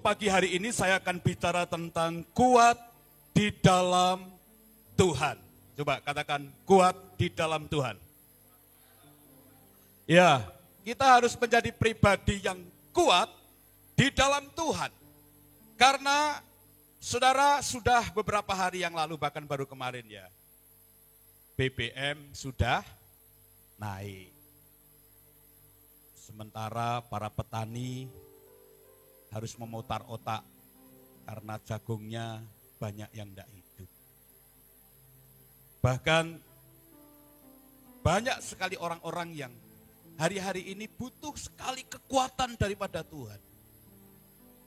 pagi hari ini saya akan bicara tentang kuat di dalam Tuhan. Coba katakan kuat di dalam Tuhan. Ya, kita harus menjadi pribadi yang kuat di dalam Tuhan. Karena saudara sudah beberapa hari yang lalu, bahkan baru kemarin ya, BBM sudah naik. Sementara para petani harus memutar otak karena jagungnya banyak yang tidak hidup. Bahkan banyak sekali orang-orang yang hari-hari ini butuh sekali kekuatan daripada Tuhan.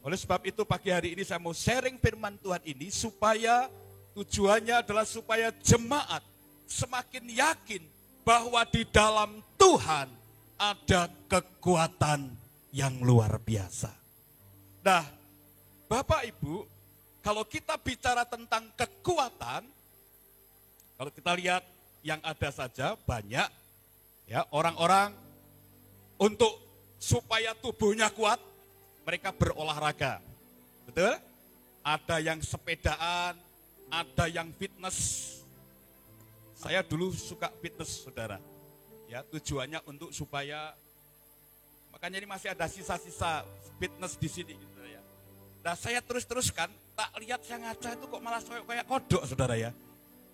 Oleh sebab itu pagi hari ini saya mau sharing firman Tuhan ini supaya tujuannya adalah supaya jemaat semakin yakin bahwa di dalam Tuhan ada kekuatan yang luar biasa. Nah, Bapak Ibu, kalau kita bicara tentang kekuatan, kalau kita lihat yang ada saja banyak ya orang-orang untuk supaya tubuhnya kuat, mereka berolahraga. Betul? Ada yang sepedaan, ada yang fitness. Saya dulu suka fitness, Saudara. Ya, tujuannya untuk supaya, makanya ini masih ada sisa-sisa fitness di sini gitu ya. Nah, saya terus-teruskan, tak lihat saya ngaca itu kok malah kayak kodok, Saudara ya.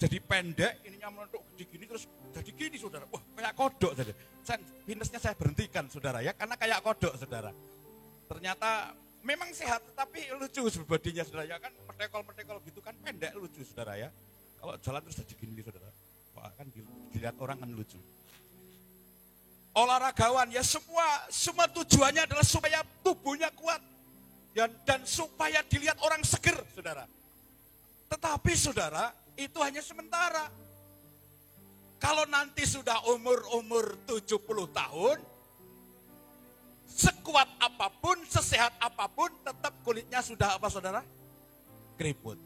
Jadi pendek, ininya melentuk gini terus jadi gini, Saudara. Wah, kayak kodok, Saudara. Fitnessnya saya berhentikan, Saudara ya, karena kayak kodok, Saudara. Ternyata memang sehat, tetapi lucu bodinya, Saudara ya, kan mentekol gitu kan pendek, lucu, Saudara ya. Kalau jalan terus jadi gini, Saudara. Wah, kan dilihat orang kan lucu. Olahragawan ya semua tujuannya adalah supaya tubuhnya kuat dan supaya dilihat orang seger, Saudara. Tetapi Saudara, itu hanya sementara. Kalau nanti sudah umur 70 tahun, sekuat apapun, sesehat apapun, tetap kulitnya sudah apa, Saudara? Keriput.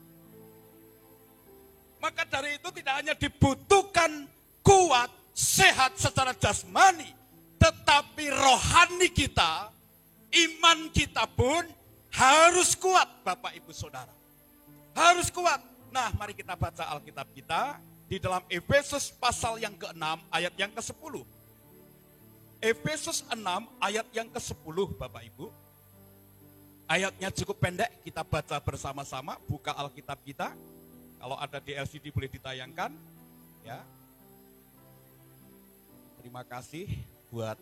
Maka dari itu tidak hanya dibutuhkan kuat, sehat secara jasmani, tetapi rohani kita, iman kita pun harus kuat, Bapak Ibu Saudara. Harus kuat. Nah, mari kita baca Alkitab kita di dalam Efesus pasal yang ke-6 ayat yang ke-10. Efesus 6 ayat yang ke-10, Bapak Ibu. Ayatnya cukup pendek, kita baca bersama-sama, buka Alkitab kita. Kalau ada di LCD boleh ditayangkan, ya. Terima kasih buat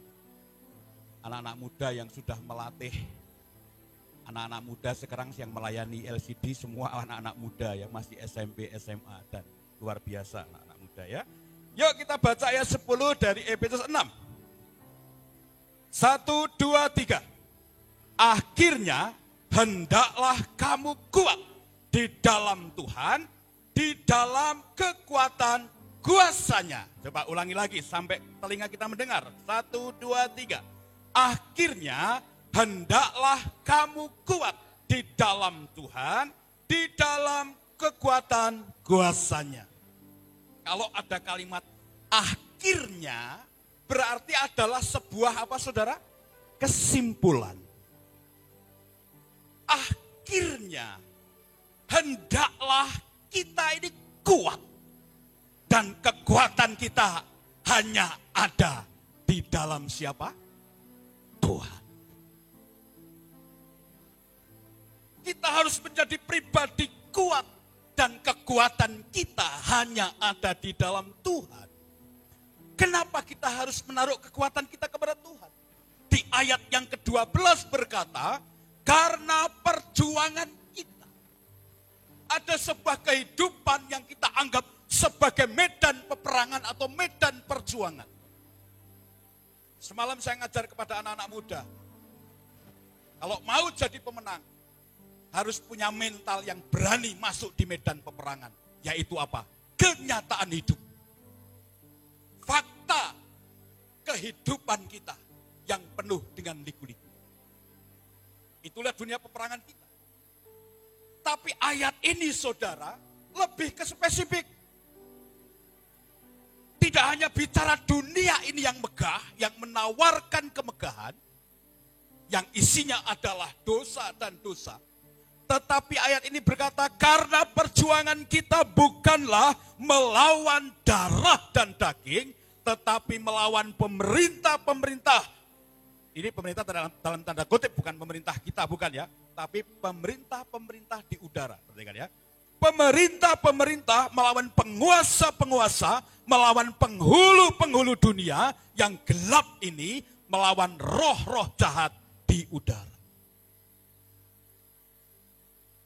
anak-anak muda yang sudah melatih. Anak-anak muda sekarang yang melayani LCD, semua anak-anak muda ya, masih SMP, SMA, dan luar biasa anak-anak muda ya. Yuk kita baca ayat 10 dari Efesus 6. 1, 2, 3. Akhirnya hendaklah kamu kuat di dalam Tuhan, di dalam kekuatan kuasanya. Coba ulangi lagi sampai telinga kita mendengar. 1, 2, 3. Akhirnya hendaklah kamu kuat di dalam Tuhan, di dalam kekuatan kuasanya. Kalau ada kalimat akhirnya, berarti adalah sebuah apa, Saudara? Kesimpulan. Akhirnya hendaklah kita ini kuat. Dan kekuatan kita hanya ada di dalam siapa? Tuhan. Kita harus menjadi pribadi kuat dan kekuatan kita hanya ada di dalam Tuhan. Kenapa kita harus menaruh kekuatan kita kepada Tuhan? Di ayat yang ke-12 berkata, karena perjuangan kita. Ada sebuah kehidupan yang kita anggap sebagai medan peperangan atau medan perjuangan. Semalam saya ngajar kepada anak-anak muda. Kalau mau jadi pemenang, harus punya mental yang berani masuk di medan peperangan. Yaitu apa? Kenyataan hidup. Fakta kehidupan kita yang penuh dengan liku-liku. Itulah dunia peperangan kita. Tapi ayat ini, Saudara, lebih ke spesifik. Tidak hanya bicara dunia ini yang megah, yang menawarkan kemegahan, yang isinya adalah dosa dan dosa. Tetapi ayat ini berkata, karena perjuangan kita bukanlah melawan darah dan daging, tetapi melawan pemerintah-pemerintah. Ini pemerintah dalam tanda kutip, bukan pemerintah kita, bukan ya. Tapi pemerintah-pemerintah di udara. Perhatikan ya. Pemerintah-pemerintah melawan penguasa-penguasa, melawan penghulu-penghulu dunia yang gelap ini, melawan roh-roh jahat di udara.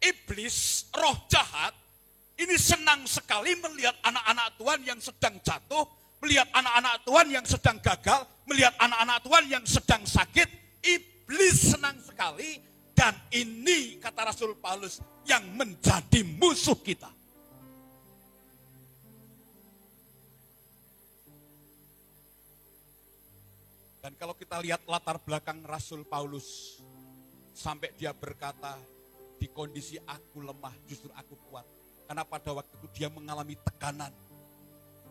Iblis, roh jahat, ini senang sekali melihat anak-anak Tuhan yang sedang jatuh, melihat anak-anak Tuhan yang sedang gagal, melihat anak-anak Tuhan yang sedang sakit. Iblis senang sekali, dan ini kata Rasul Paulus yang menjadi musuh kita. Dan kalau kita lihat latar belakang Rasul Paulus, sampai dia berkata, di kondisi aku lemah, justru aku kuat. Karena pada waktu itu dia mengalami tekanan.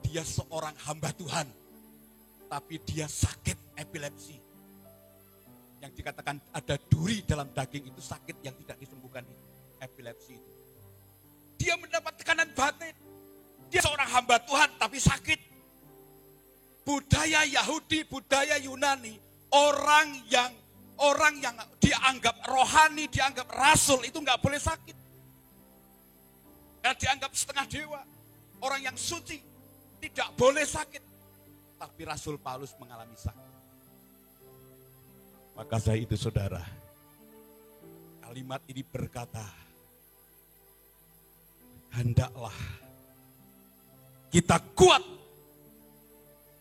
Dia seorang hamba Tuhan, tapi dia sakit epilepsi. Yang dikatakan ada duri dalam daging itu sakit yang tidak disembuhkan itu. Epilepsi itu. Dia mendapat tekanan batin. Dia seorang hamba Tuhan, tapi sakit. Budaya Yahudi, budaya Yunani, orang yang dianggap rohani, dianggap rasul, itu nggak boleh sakit. Karena dianggap setengah dewa. Orang yang suci tidak boleh sakit. Tapi Rasul Paulus mengalami sakit. Maka saya itu saudara, kalimat ini berkata, hendaklah kita kuat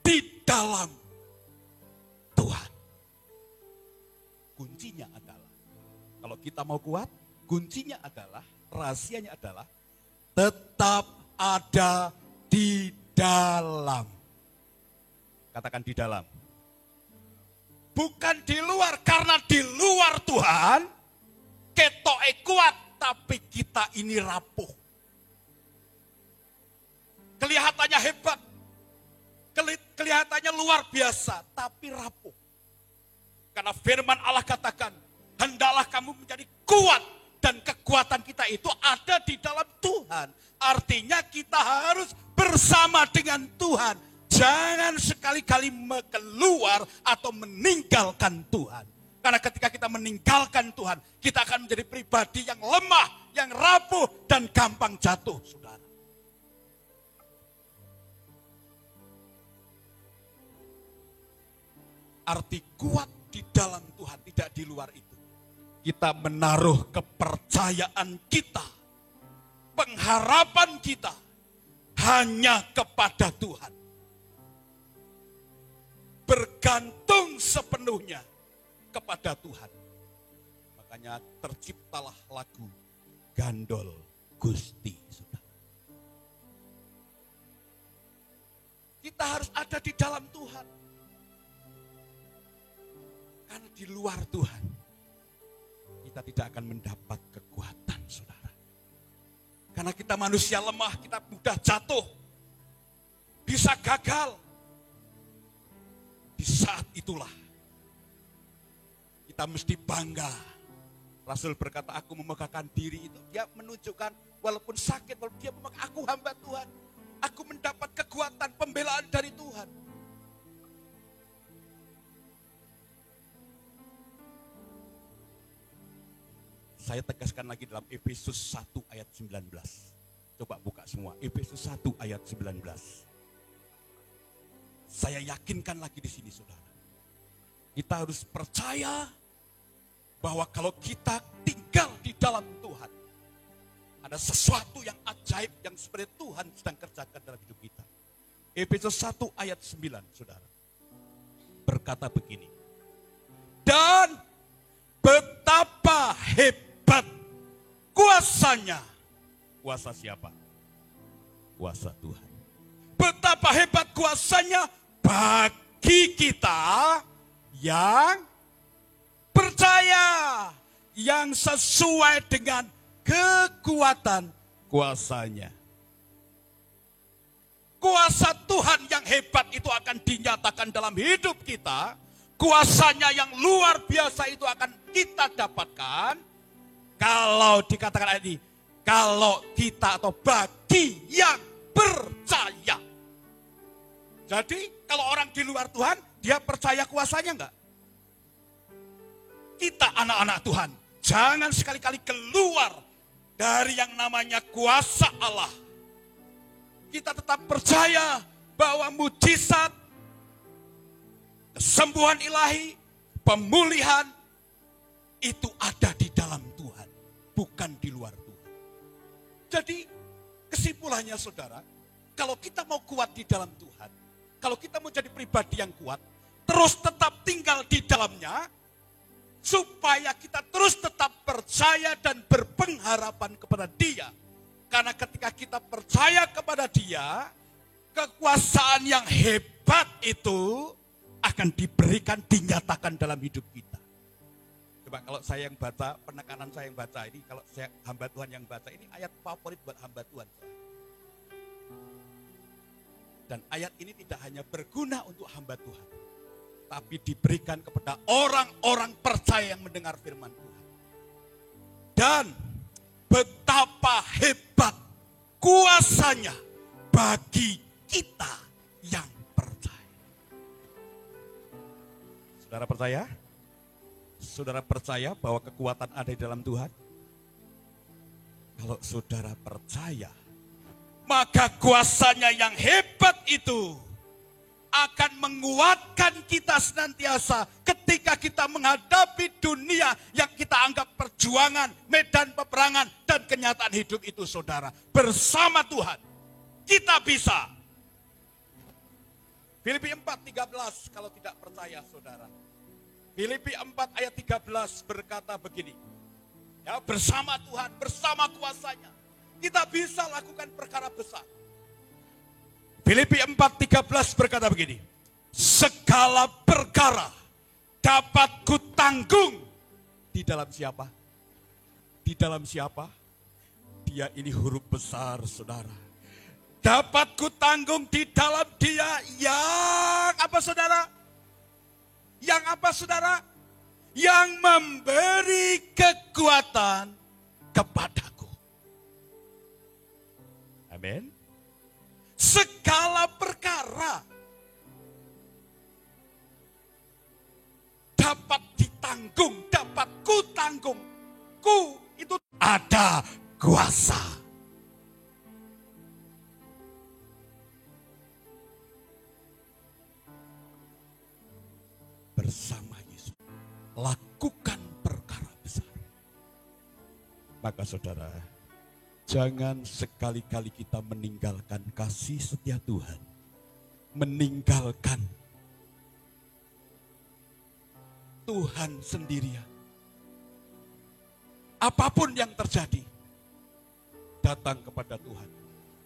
di dalam Tuhan. Kuncinya adalah, kalau kita mau kuat, kuncinya adalah, rahasianya adalah, tetap ada di dalam. Katakan di dalam. Bukan di luar, karena di luar Tuhan, ketoke kuat, tapi kita ini rapuh. Kelihatannya hebat, kelihatannya luar biasa, tapi rapuh. Karena firman Allah katakan, hendaklah kamu menjadi kuat, dan kekuatan kita itu ada di dalam Tuhan. Artinya kita harus bersama dengan Tuhan. Jangan sekali-kali keluar atau meninggalkan Tuhan. Karena ketika kita meninggalkan Tuhan, kita akan menjadi pribadi yang lemah, yang rapuh, dan gampang jatuh, saudara. Arti kuat di dalam Tuhan, tidak di luar itu. Kita menaruh kepercayaan kita, pengharapan kita hanya kepada Tuhan. Bergantung sepenuhnya kepada Tuhan. Makanya terciptalah lagu Gandol Gusti. Kita harus ada di dalam Tuhan. Karena di luar Tuhan, kita tidak akan mendapat kekuatan, saudara. Karena kita manusia lemah, kita mudah jatuh, bisa gagal. Di saat itulah kita mesti bangga. Rasul berkata, aku memegahkan diri itu. Dia menunjukkan walaupun sakit, walaupun dia aku hamba Tuhan. Aku mendapat kekuatan pembelaan dari Tuhan. Saya tegaskan lagi dalam Efesus 1 ayat 19. Coba buka semua. Efesus 1 ayat 19. Saya yakinkan lagi di sini, saudara. Kita harus percaya bahwa kalau kita tinggal di dalam Tuhan, ada sesuatu yang ajaib yang sebenarnya Tuhan sedang kerjakan dalam hidup kita. Efesus 1 ayat 9, saudara. Berkata begini. Dan betapa hebat kuasanya. Kuasa siapa? Kuasa Tuhan. Betapa hebat kuasanya bagi kita yang percaya, yang sesuai dengan kekuatan kuasanya. Kuasa Tuhan yang hebat itu akan dinyatakan dalam hidup kita kuasanya yang luar biasa itu akan kita dapatkan kalau dikatakan ayat ini, kalau kita atau bagi yang percaya. Jadi kalau orang di luar Tuhan, dia percaya kuasanya enggak? Kita anak-anak Tuhan, jangan sekali-kali keluar dari yang namanya kuasa Allah. Kita tetap percaya bahwa mujizat, kesembuhan ilahi, pemulihan, itu ada di dalam Tuhan, bukan di luar Tuhan. Jadi kesimpulannya saudara, kalau kita mau kuat di dalam Tuhan, kalau kita mau jadi pribadi yang kuat, terus tetap tinggal di dalamnya, supaya kita terus tetap percaya dan berpengharapan kepada Dia. Karena ketika kita percaya kepada Dia, kekuasaan yang hebat itu akan diberikan, dinyatakan dalam hidup kita. Coba kalau saya yang baca, penekanan saya yang baca ini, kalau saya hamba Tuhan yang baca, ini ayat favorit buat hamba Tuhan. Dan ayat ini tidak hanya berguna untuk hamba Tuhan, tapi diberikan kepada orang-orang percaya yang mendengar firman Tuhan. Dan betapa hebat kuasanya bagi kita yang percaya. Saudara percaya? Saudara percaya bahwa kekuatan ada di dalam Tuhan? Kalau saudara percaya, maka kuasanya yang hebat itu akan menguatkan kita senantiasa ketika kita menghadapi dunia yang kita anggap perjuangan, medan peperangan, dan kenyataan hidup itu saudara. Bersama Tuhan, kita bisa. Filipi 4:13 kalau tidak percaya saudara. Filipi 4 ayat 13 berkata begini. Ya, bersama Tuhan, bersama kuasanya, kita bisa lakukan perkara besar. Filipi 4:13 berkata begini, segala perkara dapat kutanggung di dalam siapa? Di dalam siapa? Dia ini huruf besar saudara. Dapat kutanggung di dalam Dia yang apa saudara? Yang apa saudara? Yang memberi kekuatan kepadaku. Amin. Segala perkara dapat ditanggung, dapat kutanggung. Ku itu ada kuasa. Bersama Yesus lakukan perkara besar. Maka saudara, jangan sekali-kali kita meninggalkan kasih setia Tuhan. Meninggalkan Tuhan sendirian. Apapun yang terjadi, datang kepada Tuhan.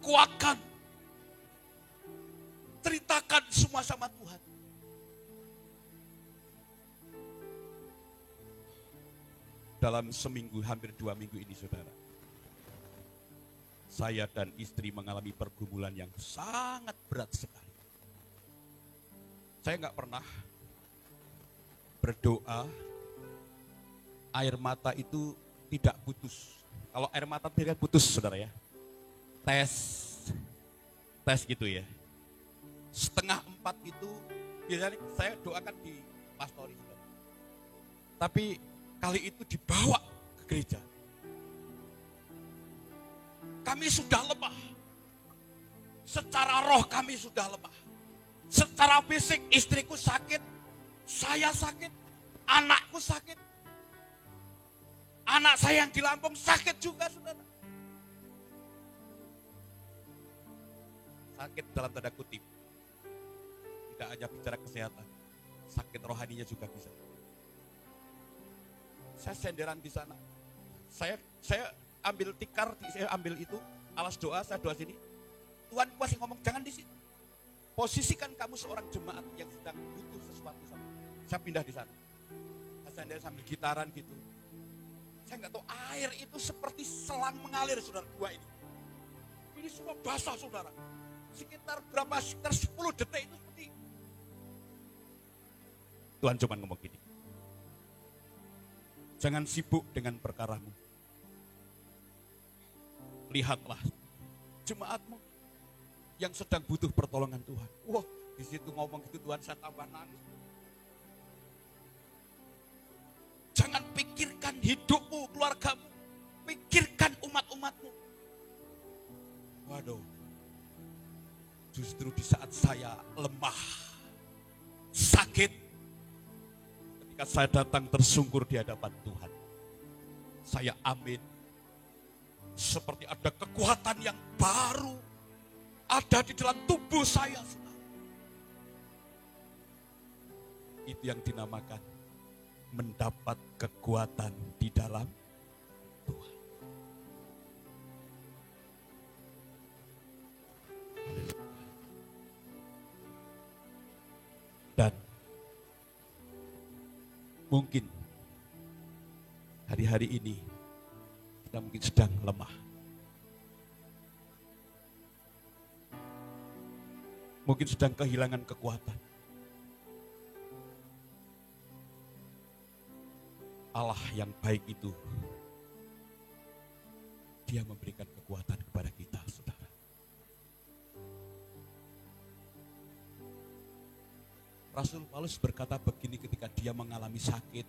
Kuatkan. Ceritakan semua sama Tuhan. Dalam seminggu, hampir 2 minggu ini saudara, saya dan istri mengalami pergumulan yang sangat berat sekali. Saya nggak pernah berdoa, air mata itu tidak putus. Kalau air mata tidak putus saudara ya, tes gitu ya. 3:30 itu biasanya saya doakan di pastori saudara. Tapi kali itu dibawa ke gereja. Kami sudah lemah. Secara roh kami sudah lemah. Secara fisik istriku sakit, saya sakit, anakku sakit. Anak saya yang di Lampung sakit juga saudara. Sakit dalam tanda kutip. Tidak hanya bicara kesehatan, sakit rohaninya juga bisa. Saya senderan di sana. Saya ambil tikar, saya ambil itu, alas doa, saya doa sini. Tuhan masih ngomong, jangan di sini. Posisikan kamu seorang jemaat yang sedang butuh sesuatu. Saya pindah di sana. Saya sender sambil gitaran gitu. Saya nggak tahu, air itu seperti selang mengalir saudara, dua ini. Ini semua basah saudara. Sekitar 10 detik itu seperti Tuhan cuma ngomong gini. Jangan sibuk dengan perkaramu. Lihatlah jemaatmu yang sedang butuh pertolongan Tuhan. Wah, di situ ngomong gitu Tuhan, saya tambah nangis. Jangan pikirkan hidupmu, keluargamu. Pikirkan umat-umatmu. Waduh. Justru di saat saya lemah, sakit, ketika saya datang tersungkur di hadapan Tuhan, saya amin. Seperti ada kekuatan yang baru ada di dalam tubuh saya. Itu yang dinamakan mendapat kekuatan di dalam Tuhan. Dan mungkin hari-hari ini kita mungkin sedang lemah. Mungkin sedang kehilangan kekuatan. Allah yang baik itu, Dia memberikan kekuatan kepada kita, saudara. Rasul Paulus berkata begini ketika dia mengalami sakit,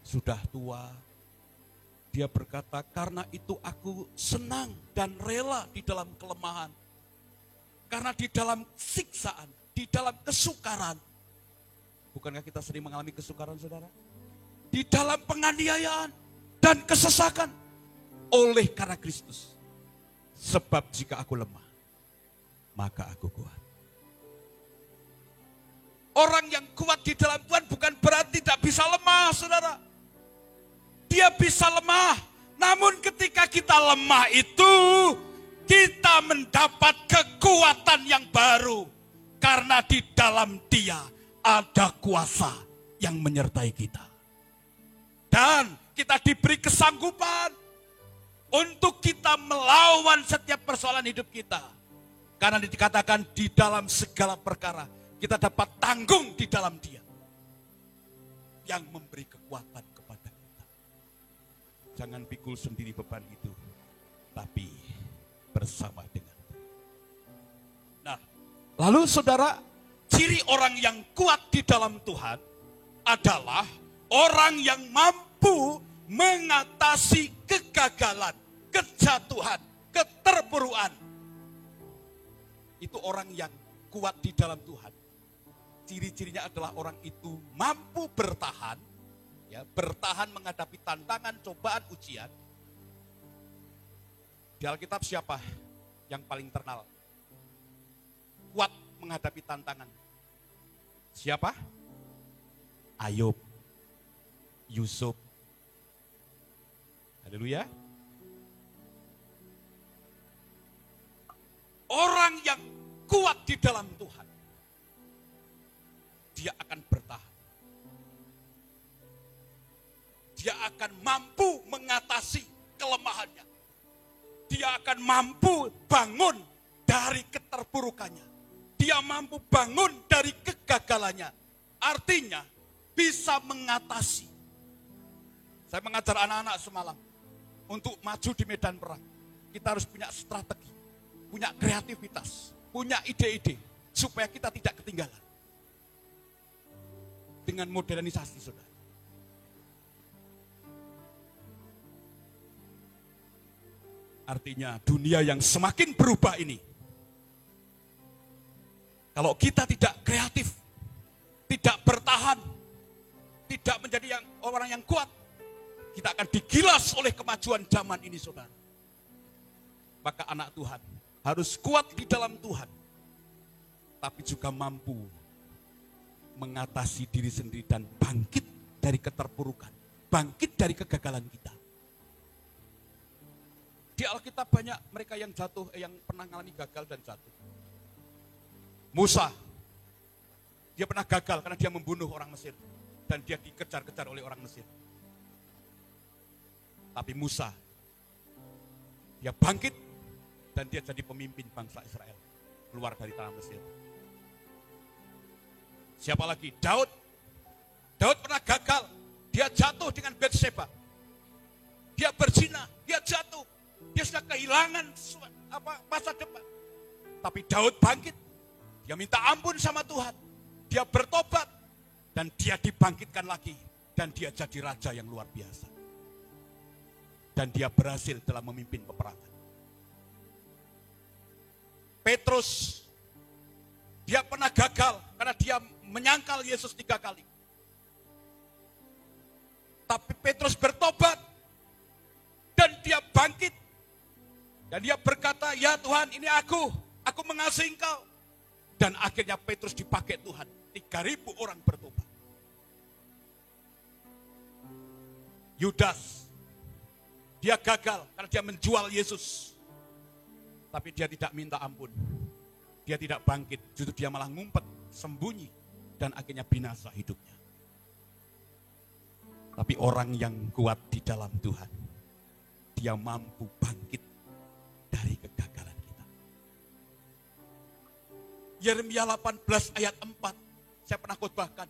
sudah tua. Dia berkata, karena itu aku senang dan rela di dalam kelemahan. Karena di dalam siksaan, di dalam kesukaran. Bukankah kita sering mengalami kesukaran, saudara? Di dalam penganiayaan dan kesesakan. Oleh karena Kristus. Sebab jika aku lemah, maka aku kuat. Orang yang kuat di dalam Tuhan bukan berarti tidak bisa lemah, saudara. Dia bisa lemah, namun ketika kita lemah itu, kita mendapat kekuatan yang baru. Karena di dalam Dia ada kuasa yang menyertai kita. Dan kita diberi kesanggupan untuk kita melawan setiap persoalan hidup kita. Karena dikatakan di dalam segala perkara, kita dapat tanggung di dalam Dia yang memberi kekuatan kepada kita. Jangan pikul sendiri beban itu, tapi bersama dengan Tuhan. Nah, lalu saudara, ciri orang yang kuat di dalam Tuhan adalah orang yang mampu mengatasi kegagalan, kejatuhan, keterpurukan. Itu orang yang kuat di dalam Tuhan. Ciri-cirinya adalah orang itu mampu bertahan, ya, bertahan menghadapi tantangan, cobaan, ujian. Di Alkitab siapa yang paling terkenal kuat menghadapi tantangan? Siapa? Ayub, Yusuf. Haleluya. Orang yang kuat di dalam Tuhan, dia akan bertahan. Dia akan mampu mengatasi kelemahannya. Dia akan mampu bangun dari keterpurukannya. Dia mampu bangun dari kegagalannya. Artinya bisa mengatasi. Saya mengajar anak-anak semalam. Untuk maju di medan perang, kita harus punya strategi, punya kreativitas, punya ide-ide. Supaya kita tidak ketinggalan. Dengan modernisasi, saudara. Artinya dunia yang semakin berubah ini, kalau kita tidak kreatif, tidak bertahan, tidak menjadi orang yang kuat, kita akan digilas oleh kemajuan zaman ini, saudara. Maka anak Tuhan harus kuat di dalam Tuhan, tapi juga mampu mengatasi diri sendiri dan bangkit dari keterpurukan, bangkit dari kegagalan kita. Di Alkitab banyak mereka yang jatuh, yang pernah mengalami gagal dan jatuh. Musa, dia pernah gagal karena dia membunuh orang Mesir dan dia dikejar-kejar oleh orang Mesir. Tapi Musa, dia bangkit dan dia jadi pemimpin bangsa Israel keluar dari tanah Mesir. Siapa lagi? Daud. Dia jatuh dengan Batseba. Dia berzina, dia jatuh. Dia sudah kehilangan masa depan. Tapi Daud bangkit. Dia minta ampun sama Tuhan. Dia bertobat. Dan dia dibangkitkan lagi. Dan dia jadi raja yang luar biasa. Dan dia berhasil dalam memimpin peperangan. Petrus, dia pernah gagal karena dia menyangkal Yesus 3 kali. Tapi Petrus bertobat dan dia bangkit. Dan dia berkata, ya Tuhan ini aku mengasihi Engkau. Dan akhirnya Petrus dipakai Tuhan. 3.000 orang bertobat. Yudas, dia gagal karena dia menjual Yesus. Tapi dia tidak minta ampun. Dia tidak bangkit, justru dia malah ngumpet, sembunyi. Dan akhirnya binasa hidupnya. Tapi orang yang kuat di dalam Tuhan, dia mampu bangkit dari kegagalan kita. Yeremia 18 ayat 4, saya pernah khotbahkan.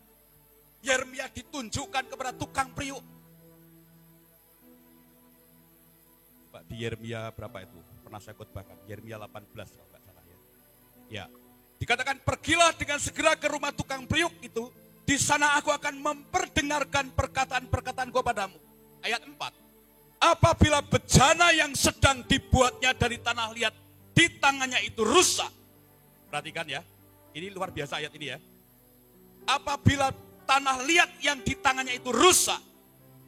Yeremia ditunjukkan kepada tukang priuk. Pak, di Yeremia berapa itu? Pernah saya khotbahkan. Yeremia 18 kalau nggak salah ya. Ya, dikatakan pergilah dengan segera ke rumah tukang priuk itu. Di sana aku akan memperdengarkan perkataan-perkataanku padamu. Ayat 4. Apabila bejana yang sedang dibuatnya dari tanah liat di tangannya itu rusak. Perhatikan ya. Ini luar biasa ayat ini ya. Apabila tanah liat yang di tangannya itu rusak,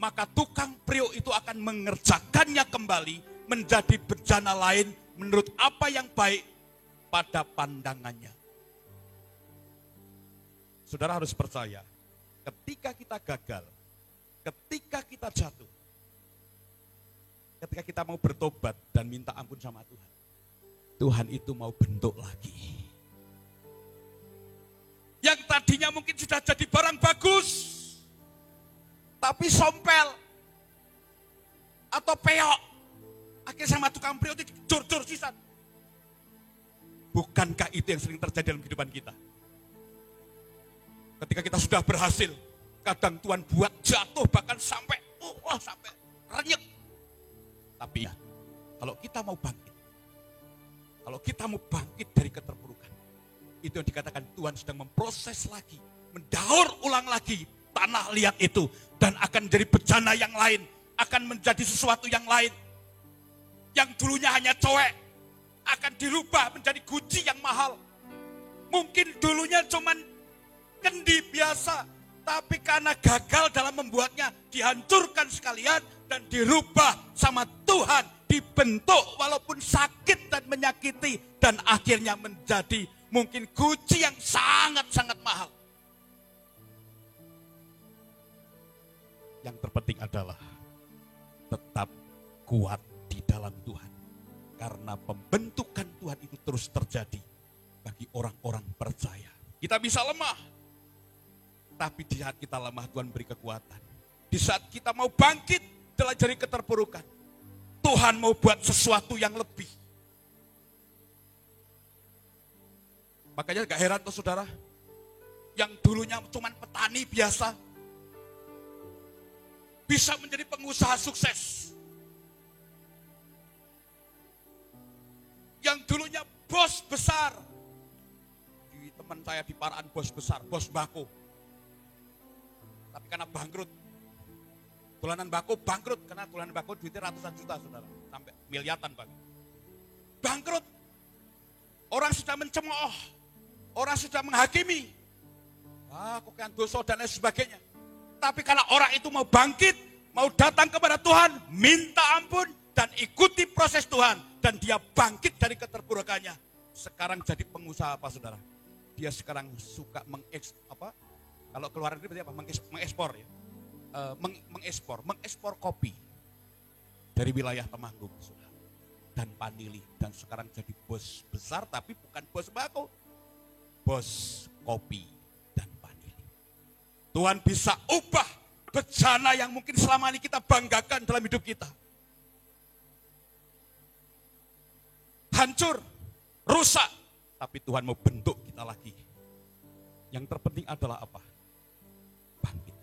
maka tukang priuk itu akan mengerjakannya kembali menjadi bejana lain menurut apa yang baik pada pandangannya. Saudara harus percaya, ketika kita gagal, ketika kita jatuh, ketika kita mau bertobat dan minta ampun sama Tuhan, Tuhan itu mau bentuk lagi. Yang tadinya mungkin sudah jadi barang bagus, tapi sompel atau peok, akhirnya sama tukang priuk itu jor-jor sisan. Bukankah itu yang sering terjadi dalam kehidupan kita? Ketika kita sudah berhasil, kadang Tuhan buat jatuh bahkan sampai renyek. Tapi ya, kalau kita mau bangkit dari keterpurukan, itu yang dikatakan Tuhan sedang memproses lagi, mendaur ulang lagi tanah liat itu, dan akan menjadi bejana yang lain, akan menjadi sesuatu yang lain. Yang dulunya hanya cowek, akan dirubah menjadi guci yang mahal. Mungkin dulunya cuman kendi biasa, tapi karena gagal dalam membuatnya, dihancurkan sekalian dan dirubah sama Tuhan, dibentuk walaupun sakit dan menyakiti, dan akhirnya menjadi mungkin guci yang sangat-sangat mahal. Yang terpenting adalah tetap kuat di dalam Tuhan, karena pembentukan Tuhan itu terus terjadi bagi orang-orang percaya. Kita bisa lemah, tapi di saat kita lemah Tuhan beri kekuatan. Di saat kita mau bangkit dari keterpurukan, Tuhan mau buat sesuatu yang lebih. Makanya gak heran tuh saudara, yang dulunya cuma petani biasa, bisa menjadi pengusaha sukses. Yang dulunya bos besar, di teman saya di Paraan bos besar, bos bako. Tapi karena bangkrut, tulanan bako bangkrut, karena tulanan bako duitnya ratusan juta saudara, sampai miliaran bahkan. Bangkrut, orang sudah mencemooh, orang sudah menghakimi, kok kan dosa dan lain sebagainya. Tapi karena orang itu mau bangkit, mau datang kepada Tuhan, minta ampun dan ikuti proses Tuhan, dan dia bangkit dari keterpurukannya. Sekarang jadi pengusaha apa saudara? Dia sekarang suka kalau keluar negeri berarti apa? Mengekspor ya. Mengekspor kopi dari wilayah Temanggung dan Panili, dan sekarang jadi bos besar, tapi bukan bos bako, bos kopi dan Panili. Tuhan bisa ubah bejana yang mungkin selama ini kita banggakan dalam hidup kita. Hancur, rusak, tapi Tuhan mau bentuk kita lagi. Yang terpenting adalah apa? Bangkit.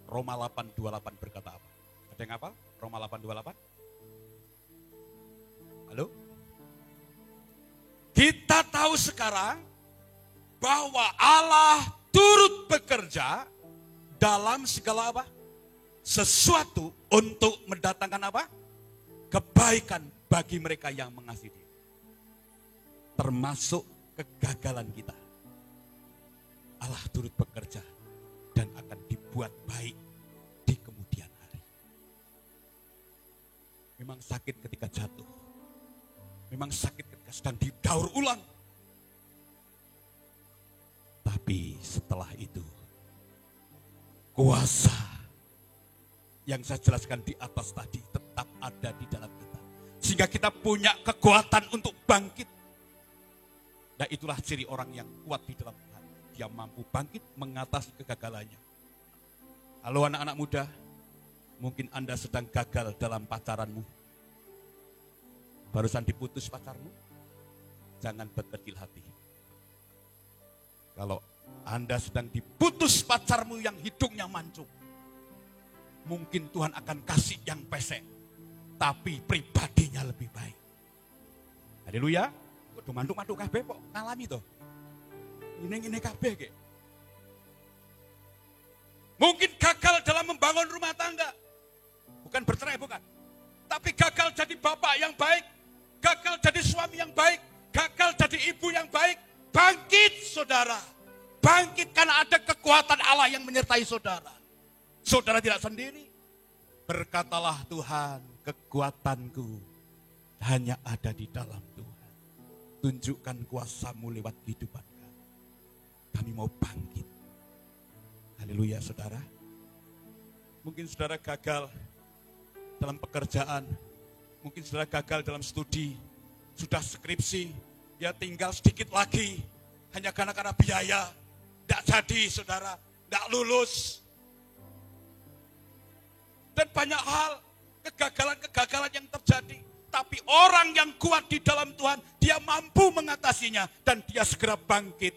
Roma 8:28 berkata apa? Ada yang apa? Roma 8:28? Halo? Kita tahu sekarang bahwa Allah turut bekerja dalam segala apa? Sesuatu untuk mendatangkan apa? Kebaikan bagi mereka yang mengasihi Dia. Termasuk kegagalan kita. Allah turut bekerja dan akan dibuat baik di kemudian hari. Memang sakit ketika jatuh. Memang sakit ketika sedang didaur ulang. Tapi setelah itu, kuasa yang saya jelaskan di atas tadi tetap ada di dalam kita. Sehingga kita punya kekuatan untuk bangkit. Dan itulah ciri orang yang kuat di dalam Tuhan. Dia mampu bangkit mengatasi kegagalannya. Halo anak-anak muda, mungkin Anda sedang gagal dalam pacaranmu. Barusan diputus pacarmu, jangan berkecil hati. Kalau Anda sedang diputus pacarmu yang hidungnya mancung, mungkin Tuhan akan kasih yang pesek, tapi pribadinya lebih baik. Haleluya. Kok mantuk-mantuk kabeh kok ngalami toh. Ini kabeh ge. Mungkin gagal dalam membangun rumah tangga. Bukan bercerai, bukan. Tapi gagal jadi bapak yang baik, gagal jadi suami yang baik, gagal jadi ibu yang baik. Bangkit saudara. Bangkit karena ada kekuatan Allah yang menyertai saudara. Saudara tidak sendiri. Berkatalah Tuhan, kekuatanku hanya ada di dalam Tuhan. Tunjukkan kuasa-Mu lewat kehidupan kami. Kami mau bangkit. Haleluya saudara. Mungkin saudara gagal dalam pekerjaan. Mungkin saudara gagal dalam studi. Sudah skripsi. Ya tinggal sedikit lagi. Hanya karena biaya. Tidak jadi saudara. Tidak lulus. Dan banyak hal. Kegagalan-kegagalan yang terjadi. Tapi orang yang kuat di dalam Tuhan, dia mampu mengatasinya. Dan dia segera bangkit.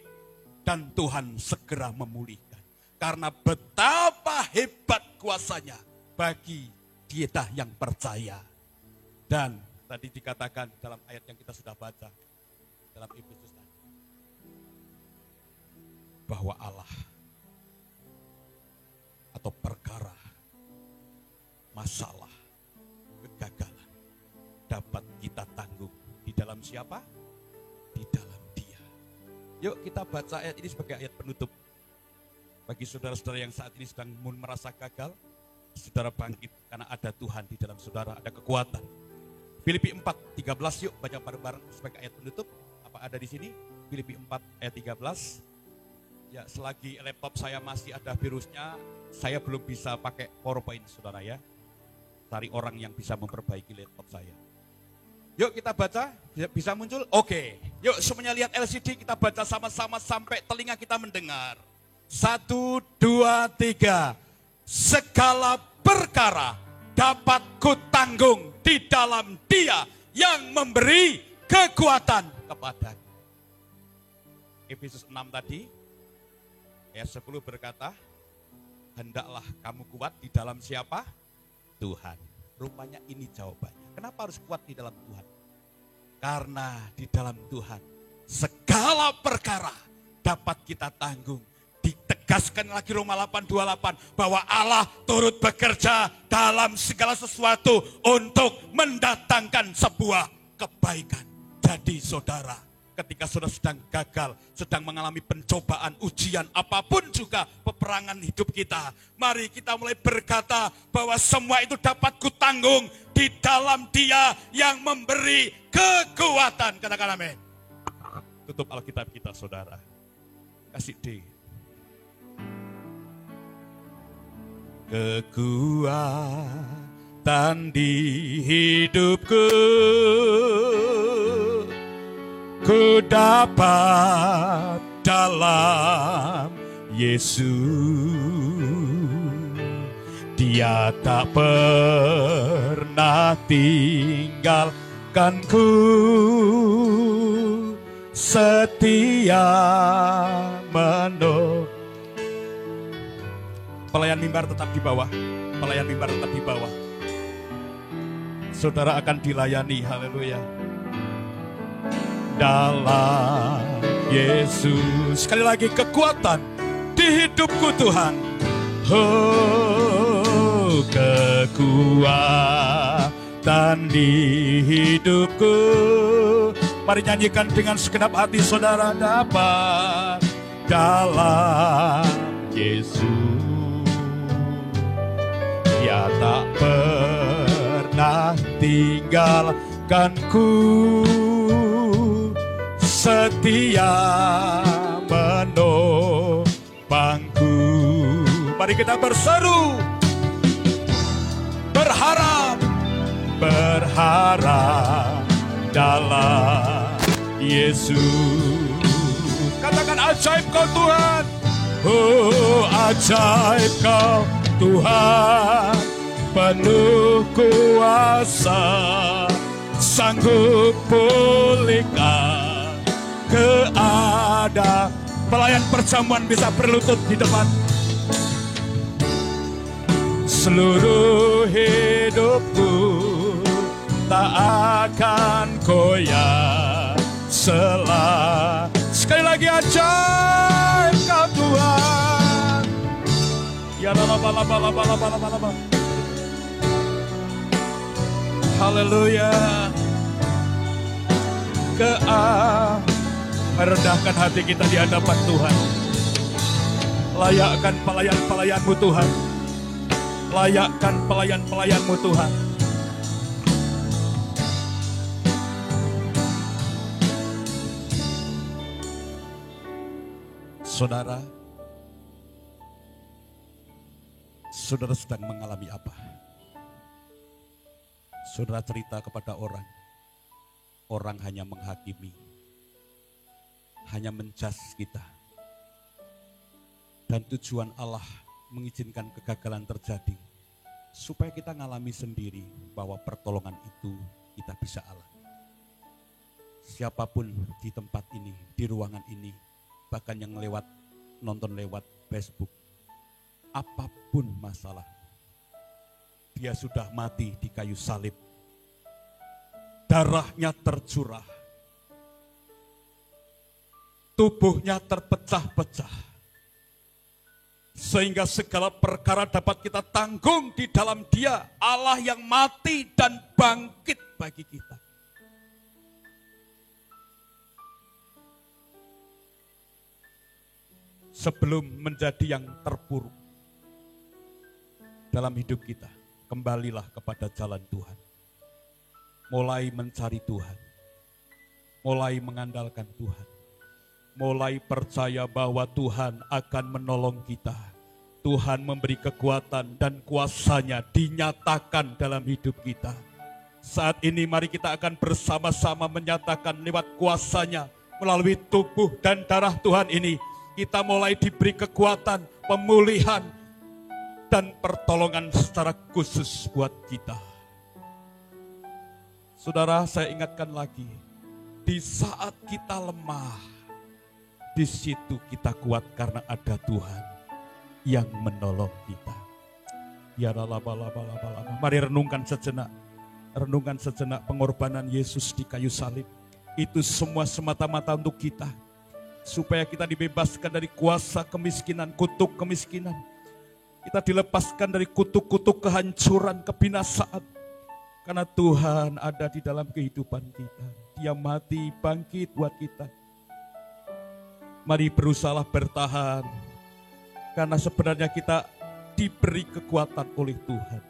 Dan Tuhan segera memulihkan. Karena betapa hebat kuasanya bagi kita yang percaya. Dan tadi dikatakan dalam ayat yang kita sudah baca. Dalam Efesus tadi. Bahwa Allah atau perkara, masalah, kegagalan dapat kita tanggung di dalam siapa? Di dalam Dia. Yuk kita baca ayat ini sebagai ayat penutup. Bagi saudara-saudara yang saat ini sedang merasa gagal, saudara bangkit karena ada Tuhan di dalam saudara, ada kekuatan. Filipi 4:13 yuk baca bareng-bareng sebagai ayat penutup. Apa ada di sini? Filipi 4 ayat 13. Ya, selagi laptop saya masih ada virusnya, saya belum bisa pakai PowerPoint saudara ya. Cari orang yang bisa memperbaiki laptop saya. Yuk kita baca, bisa muncul? Oke, yuk semuanya lihat LCD, kita baca sama-sama sampai telinga kita mendengar. 1, 2, 3. Segala perkara dapat kutanggung di dalam Dia yang memberi kekuatan kepada. Efesus 6 tadi, ayat 10 berkata, hendaklah kamu kuat di dalam siapa? Tuhan. Rupanya ini jawabannya. Kenapa harus kuat di dalam Tuhan? Karena di dalam Tuhan segala perkara dapat kita tanggung. Ditegaskan lagi Roma 8:28 bahwa Allah turut bekerja dalam segala sesuatu untuk mendatangkan sebuah kebaikan. Jadi saudara, ketika saudara sedang gagal, sedang mengalami pencobaan, ujian, apapun juga peperangan hidup kita, mari kita mulai berkata bahwa semua itu dapat kutanggung di dalam Dia yang memberi kekuatan. Katakan amin. Tutup Alkitab kita saudara. Kasih D. Kekuatan di hidupku ku dapat dalam Yesus. Dia tak pernah tinggalkanku, setia menolong. Pelayan mimbar tetap di bawah. Pelayan mimbar tetap di bawah. Saudara akan dilayani, haleluya. Dalam Yesus, sekali lagi, kekuatan di hidupku Tuhan. Oh, kekuatan di hidupku. Mari nyanyikan dengan segenap hati saudara. Dapat dalam Yesus, Dia tak pernah tinggalkanku, setia menopangku. Mari kita berseru, berharap dalam Yesus. Katakan, ajaib Kau Tuhan. Oh, ajaib Kau Tuhan, penuh kuasa, sanggup pulihkan keadaan. Pelayan perjamuan bisa berlutut di depan. Seluruh hidupku tak akan goyah sekali lagi, ajaib Kau Tuhan. Ya laba. Haleluya. Merendahkan hati kita di hadapan Tuhan. Layakkan pelayan-pelayan-Mu Tuhan. Layakkan pelayan-pelayan-Mu Tuhan. Saudara sedang mengalami apa? Saudara cerita kepada orang hanya menghakimi, hanya menjas kita. Dan tujuan Allah mengizinkan kegagalan terjadi, supaya kita ngalami sendiri bahwa pertolongan itu kita bisa alami. Siapapun di tempat ini, di ruangan ini, bahkan yang nonton lewat Facebook, apapun masalah, Dia sudah mati di kayu salib. Darahnya tercurah, tubuhnya terpecah-pecah, sehingga segala perkara dapat kita tanggung di dalam Dia, Allah yang mati dan bangkit bagi kita. Sebelum menjadi yang terpuruk dalam hidup kita, kembalilah kepada jalan Tuhan. Mulai mencari Tuhan, mulai mengandalkan Tuhan, mulai percaya bahwa Tuhan akan menolong kita. Tuhan memberi kekuatan dan kuasa-Nya dinyatakan dalam hidup kita. Saat ini mari kita akan bersama-sama menyatakan lewat kuasa-Nya, melalui tubuh dan darah Tuhan ini, kita mulai diberi kekuatan, pemulihan, dan pertolongan secara khusus buat kita. Saudara, saya ingatkan lagi, di saat kita lemah, di situ kita kuat karena ada Tuhan yang menolong kita. Ya laba. Mari renungkan sejenak pengorbanan Yesus di kayu salib. Itu semua semata-mata untuk kita, supaya kita dibebaskan dari kuasa kemiskinan, kutuk kemiskinan. Kita dilepaskan dari kutuk-kutuk kehancuran, kebinasaan. Karena Tuhan ada di dalam kehidupan kita. Dia mati, bangkit buat kita. Mari berusaha bertahan. Karena sebenarnya kita diberi kekuatan oleh Tuhan.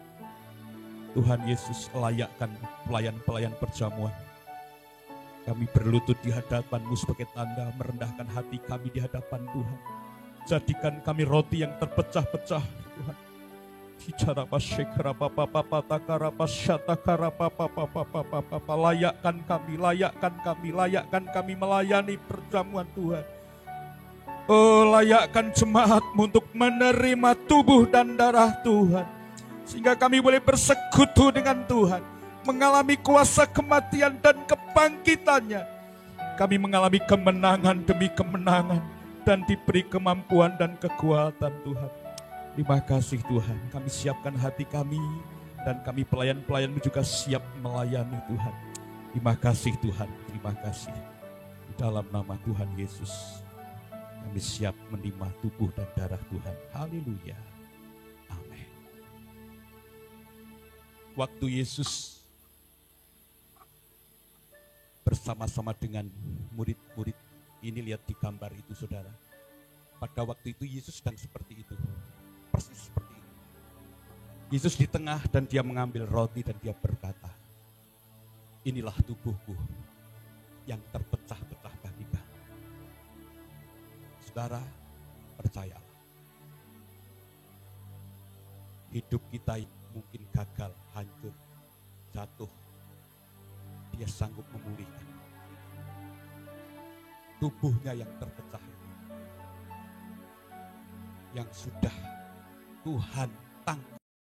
Tuhan Yesus layakkan pelayan-pelayan perjamuan. Kami berlutut di hadapan-Mu sebagai tanda merendahkan hati kami di hadapan Tuhan. Jadikan kami roti yang terpecah-pecah, Tuhan. Layakkan kami melayani perjamuan Tuhan. Oh, layakkan jemaat-Mu untuk menerima tubuh dan darah Tuhan. Sehingga kami boleh bersekutu dengan Tuhan, mengalami kuasa kematian dan kebangkitannya. Kami mengalami kemenangan demi kemenangan dan diberi kemampuan dan kekuatan Tuhan. Terima kasih Tuhan, kami siapkan hati kami, dan kami pelayan-pelayan-Mu juga siap melayani Tuhan. Terima kasih Tuhan, terima kasih. Di dalam nama Tuhan Yesus, kami siap menerima tubuh dan darah Tuhan. Haleluya. Amin. Waktu Yesus bersama-sama dengan murid-murid, ini lihat di gambar itu saudara. Pada waktu itu Yesus sedang seperti itu. Persis seperti itu. Yesus di tengah dan dia mengambil roti dan dia berkata, inilah tubuhku yang terpecah-pecah bagi kamu. Saudara, percayalah. Hidup kita mungkin gagal, hancur, jatuh. Dia sanggup memulihkan. Tubuhnya yang terpecah, yang sudah Tuhan tangkap